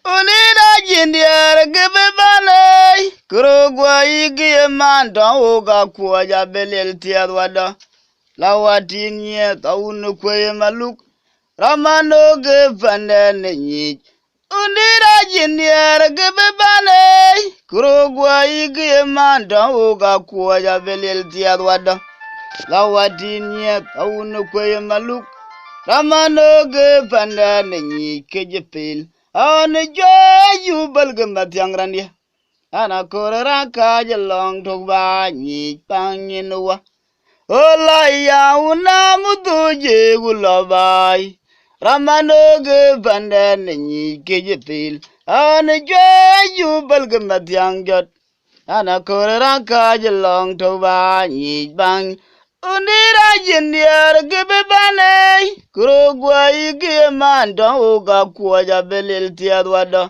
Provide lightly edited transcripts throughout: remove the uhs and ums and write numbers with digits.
Unida jindiar gibibane. Kurugwa igi man don uga kuwaja belel tiadwada. Lawatin ye taunu kwe maluk. Ramano gifande nyich. Unida jindiar gibibane. Kurugwa igi man don uga kuwaja belel tiadwada. Lawatin ye taunu kwe maluk. Ramano gifande nyich kejipil. Ani joyu balgam batyang randia. Ana korara kajalong togba nyich panginwa. Ola ya una mutuje gulobai. Ramano ge banden nyich kejepil. Ani joyu balgam batyang jot. Ana korara kajalong togba nyich bang. Unira jindiar gibibane. Kurugwa igi man don uga kuwaja belel tiadwada.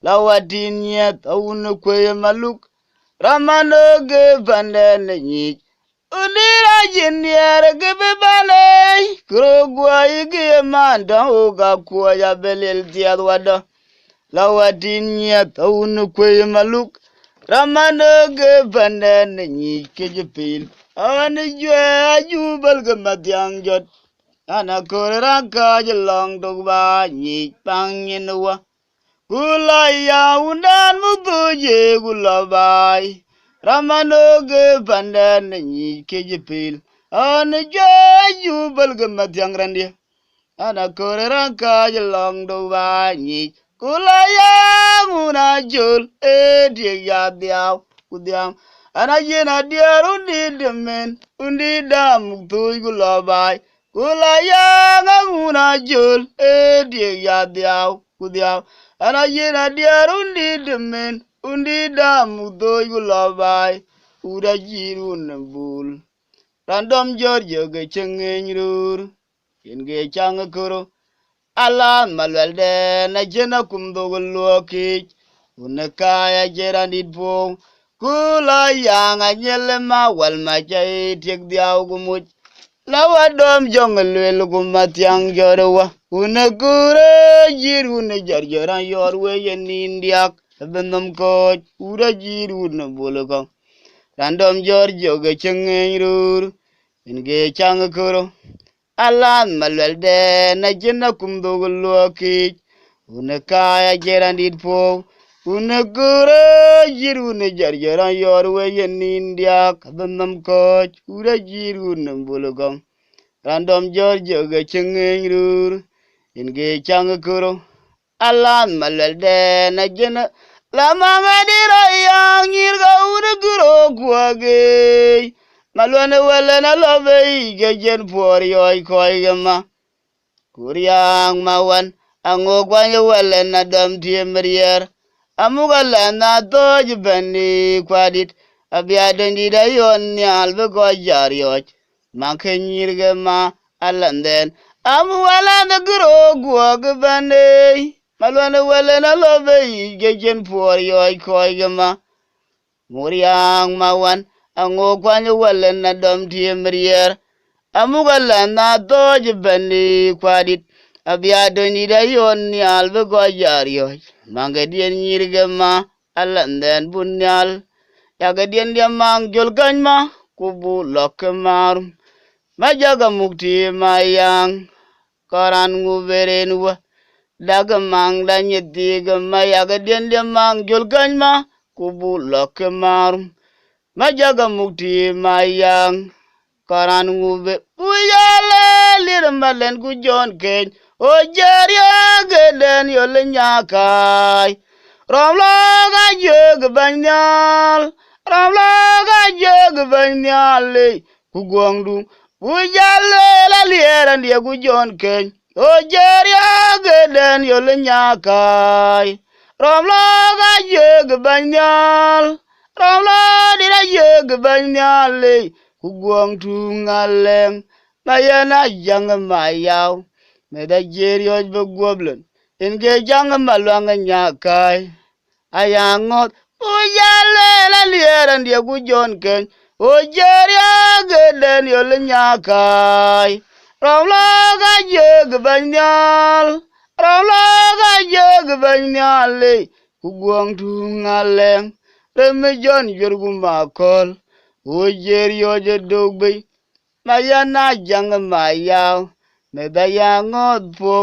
Lawatin yet awunu kwe maluk. Ramano ge banden nyich. Unira jindiar gibibane. Kurugwa igi man don uga kuwaja belel tiadwada. Lawatin yet awunu kwe maluk. Ramano ge banden nyich kejepil. Ani jwe jubal gematyang jot. Ana korera kajalong dogba nyich panginwa. Kulaya undan mutuje gulabai. Ramano ge banden nyich kejepil. Ani jwe jubal gematyang randia. Ana korera kajalong dogba nyich. Kulaya unajul dieg ya diaw kudiam. Ana jena diar undi demen, undi dam tuy gulabai. Kulaya nguna jul, dieg ya diaw, kudiaw. Ana jena diar undi demen, undi dam tuy gulabai. Uda jiru nambul. Random Georgia ge chengen rur, yenge chang kuro. Ala malwelde na jena kumdo gulokich. Unakaya jerandit po. Kula yang anyelema wal majai tiek diaw gumuj. Lawa dom jongelwel gumatiang jorwa. Unakure jir unajarjaran yorwe yenindiak. Benam koch ura jir unabulakang. Random jorjo ge chengen rur. Inge chang kuro. Alan malwelde na jena kumdogulwa kich. Unakaya jerandit po. Unagura jiru ne jarjaran yorwe yenindia kabandam koch ura jiru nambulagong. Random Georgia ge chengen rur. Inge chang kuro. Alan malwelde na jena. Lamanga dira yang nyirga unaguro kwage. Malwana wala na love ge jen por yoy koi gama. Kuryang mawan. Angogwanya wala na dam tiemrier. Amugala na toj bani kwadit. Abiadon dida yon nyal beko jarioch. Manke nyirge ma alanden. Amuwala na guro guwag bani. Malwana wala na lobe gejen por yoy koigama. Muriang mawan. Angokwanya wala na dom tiemrier. Amugala na toj bani kwadit. Abiadon dida yon nyal beko jarioch. Mangedien nyirgema alanden bunyal. Yagedien dia mang julganyma kubu lokemarum. Majaga mukti mayang koran nguberenwa. Dagamang danyetigama yagedien dia mang julganyma kubu lokemarum. Majaga mukti mayang koran ngube. Uyale lirambalen kujon keny. Ojaria geden yole nyakai. Ramlaga jeg banyal. Ramlaga jeg banyal. Kugwangdu. Ujale la lieran dia kujon keny. Ojaria geden yole nyakai. Ramlaga jeg banyal. Ramlaga dira jeg banyal. Kugwangdu ngaleng. Mayana jang mayaw. Meda jerioj begwoblen. Inge jang malwanga nyakai. Ayangot. Ujale la lieran dia kujon ken. Ujeria geden yole nyakai. Ramlaga jeg banyal. ram lo ga jeg ban nyale ku gwang tu ngaleng le me jon yer gu makol o jer yo je dogbe mayana jang mayaw me da ya ngot po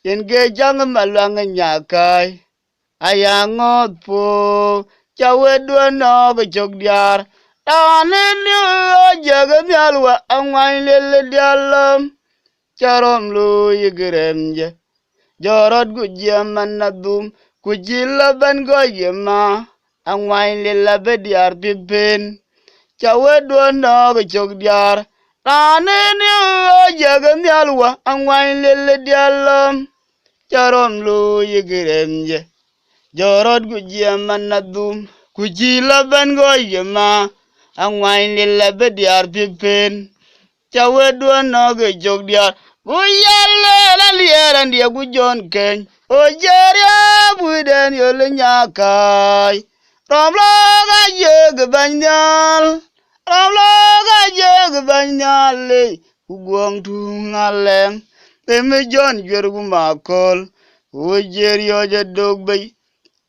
yen ge jang malwang nyakai aya ngot po chawe do no go jog diar tane ni o jeg nyalwa angwan le dialam charom lu yigremje jorot gujiaman nadum kujila ban goyema angwan le bediar pipen chawe do no go jog diar tane ni o jeg nyalwa angwan le dialam charom lu yigremje jorot gujiaman nadum kujila ban goyema angwan le bediar pipen chawe do no go jog diar Guyale la liera ndia gujon ken o jeria buden yole nyakai romlo ga jeg banyal romlo ga jeg banyal le ugwang tu ngaleng teme jon yer gu makol o jerio je dogbe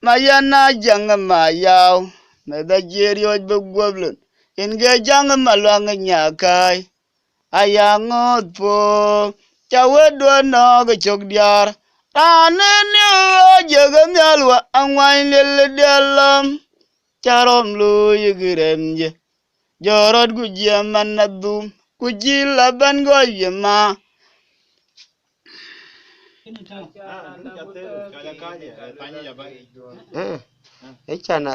mayana jang mayaw me da jerio be gwoblon inge jang malwang nyakai ayangot po chawe do no go chok diar ane ni o jeg nyalwa angwan le dialam charom lu yigremje jorot gujiaman nadum kujila ban goyema echana